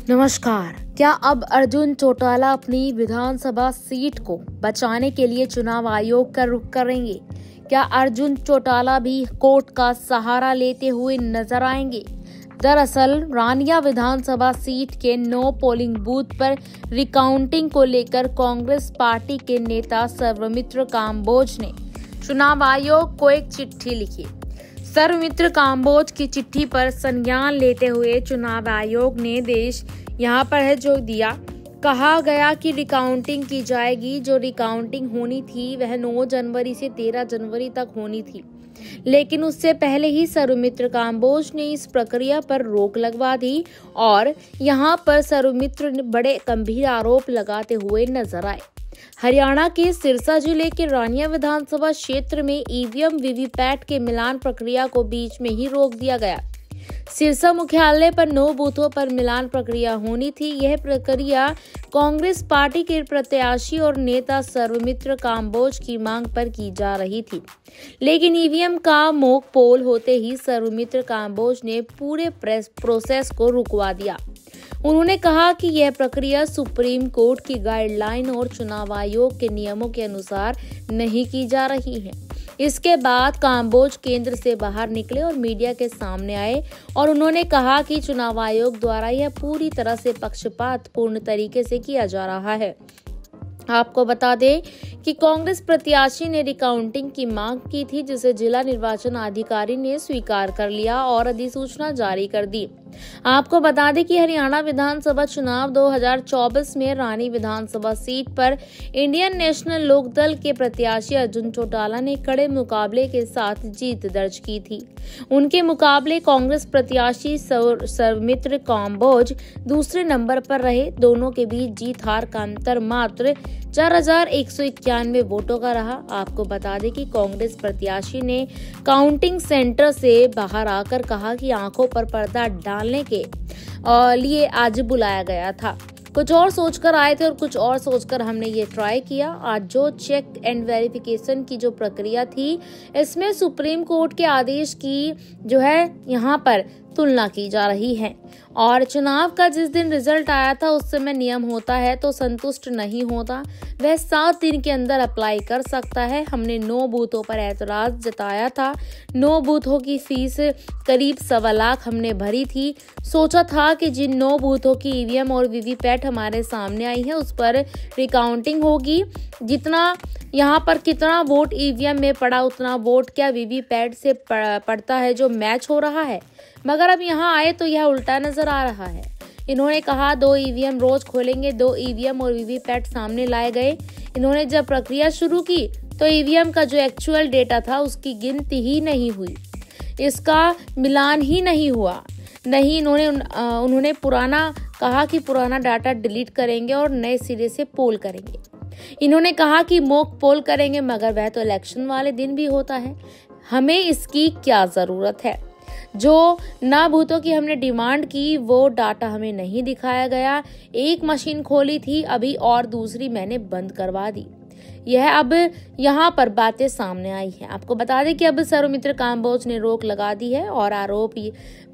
नमस्कार। क्या अब अर्जुन चौटाला अपनी विधानसभा सीट को बचाने के लिए चुनाव आयोग का रुख करेंगे? क्या अर्जुन चौटाला भी कोर्ट का सहारा लेते हुए नजर आएंगे? दरअसल रानिया विधानसभा सीट के 9 पोलिंग बूथ पर रिकाउंटिंग को लेकर कांग्रेस पार्टी के नेता सर्वमित्र काम्बोज ने चुनाव आयोग को एक चिट्ठी लिखी। सर्वमित्र काम्बोज की चिट्ठी पर संज्ञान लेते हुए चुनाव आयोग ने यहाँ पर है जो दिया। कहा गया कि रिकाउंटिंग की जाएगी। जो रिकाउंटिंग होनी थी वह 9 जनवरी से 13 जनवरी तक होनी थी, लेकिन उससे पहले ही सर्वमित्र काम्बोज ने इस प्रक्रिया पर रोक लगवा दी और यहाँ पर सर्वमित्र ने बड़े गंभीर आरोप लगाते हुए नजर आए। हरियाणा के सिरसा जिले के रानिया विधानसभा क्षेत्र में ईवीएम वीवीपैट के मिलान प्रक्रिया को बीच में ही रोक दिया गया। सिरसा मुख्यालय पर 9 बूथों पर मिलान प्रक्रिया होनी थी। यह प्रक्रिया कांग्रेस पार्टी के प्रत्याशी और नेता सर्वमित्र काम्बोज की मांग पर की जा रही थी, लेकिन ईवीएम का मॉक पोल होते ही सर्वमित्र काम्बोज ने पूरे प्रोसेस को रुकवा दिया। उन्होंने कहा कि यह प्रक्रिया सुप्रीम कोर्ट की गाइडलाइन और चुनाव आयोग के नियमों के अनुसार नहीं की जा रही है। इसके बाद काम्बोज केंद्र से बाहर निकले और मीडिया के सामने आए और उन्होंने कहा कि चुनाव आयोग द्वारा यह पूरी तरह से पक्षपातपूर्ण तरीके से किया जा रहा है। आपको बता दें कि कांग्रेस प्रत्याशी ने रिकाउंटिंग की मांग की थी, जिसे जिला निर्वाचन अधिकारी ने स्वीकार कर लिया और अधिसूचना जारी कर दी। आपको बता दें कि हरियाणा विधानसभा चुनाव 2024 में रानी विधानसभा सीट पर इंडियन नेशनल लोकदल के प्रत्याशी अर्जुन चौटाला ने कड़े मुकाबले के साथ जीत दर्ज की थी। उनके मुकाबले कांग्रेस प्रत्याशी सर्वमित्र काम्बोज दूसरे नंबर पर रहे। दोनों के बीच जीत हार का अंतर मात्र 4191 वोटों का रहा। आपको बता दें कि कांग्रेस प्रत्याशी ने काउंटिंग सेंटर से बाहर आकर कहा कि आंखों पर पर्दा डालने के लिए आज बुलाया गया था। कुछ और सोचकर आए थे और कुछ और सोचकर हमने ये ट्राई किया। आज जो चेक एंड वेरिफिकेशन की जो प्रक्रिया थी, इसमें सुप्रीम कोर्ट के आदेश की जो है यहाँ पर तुलना की जा रही है और चुनाव का जिस दिन रिजल्ट आया था उस समय नियम होता है तो संतुष्ट नहीं होता, वह 7 दिन के अंदर अप्लाई कर सकता है। हमने 9 बूथों पर एतराज जताया था। 9 बूथों की फीस करीब 1.25 लाख हमने भरी थी। सोचा था कि जिन 9 बूथों की ईवीएम और वीवीपैट हमारे सामने आई है उस पर रिकाउंटिंग होगी। जितना यहाँ पर कितना वोट ईवीएम में पड़ा उतना वोट क्या वीवीपैट से पड़ता है जो मैच हो रहा है, मगर अब यहाँ आए तो यह उल्टा नजर आ रहा है। इन्होंने कहा 2 ईवीएम रोज खोलेंगे। 2 ईवीएम और वीवीपैट सामने लाए गए। इन्होंने जब प्रक्रिया शुरू की तो ईवीएम का जो एक्चुअल डेटा था उसकी गिनती ही नहीं हुई, इसका मिलान ही नहीं हुआ। नहीं उन्होंने पुराना कहा कि पुराना डाटा डिलीट करेंगे और नए सिरे से पोल करेंगे। इन्होंने कहा कि मॉक पोल करेंगे, मगर वह तो इलेक्शन वाले दिन भी होता है। हमें इसकी क्या जरूरत है? जो ना बूथों की हमने डिमांड की वो डाटा हमें नहीं दिखाया गया। एक मशीन खोली थी अभी और दूसरी मैंने बंद करवा दी। यह अब यहाँ पर बातें सामने आई है। आपको बता दें कि अब सर्वमित्र काम्बोज ने रोक लगा दी है और आरोप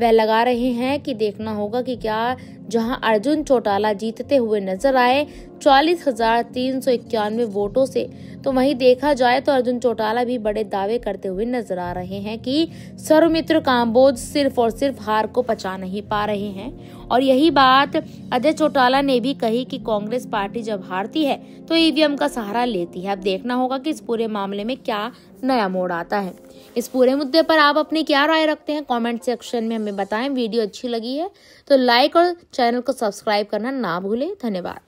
वह लगा रहे हैं कि देखना होगा कि क्या जहां अर्जुन चौटाला जीतते हुए नजर आए 40,391 वोटों से, तो वहीं देखा जाए तो अर्जुन चौटाला भी बड़े दावे करते हुए नजर आ रहे हैं कि सर्वमित्र काम्बोज सिर्फ और सिर्फ हार को पचा नहीं पा रहे हैं। और यही बात अजय चौटाला ने भी कही कि कांग्रेस पार्टी जब हारती है तो ईवीएम का सहारा लेती है। अब देखना होगा कि इस पूरे मामले में क्या नया मोड़ आता है। इस पूरे मुद्दे पर आप अपनी क्या राय रखते हैं कमेंट सेक्शन में हमें बताएं। वीडियो अच्छी लगी है तो लाइक और चैनल को सब्सक्राइब करना ना भूलें। धन्यवाद।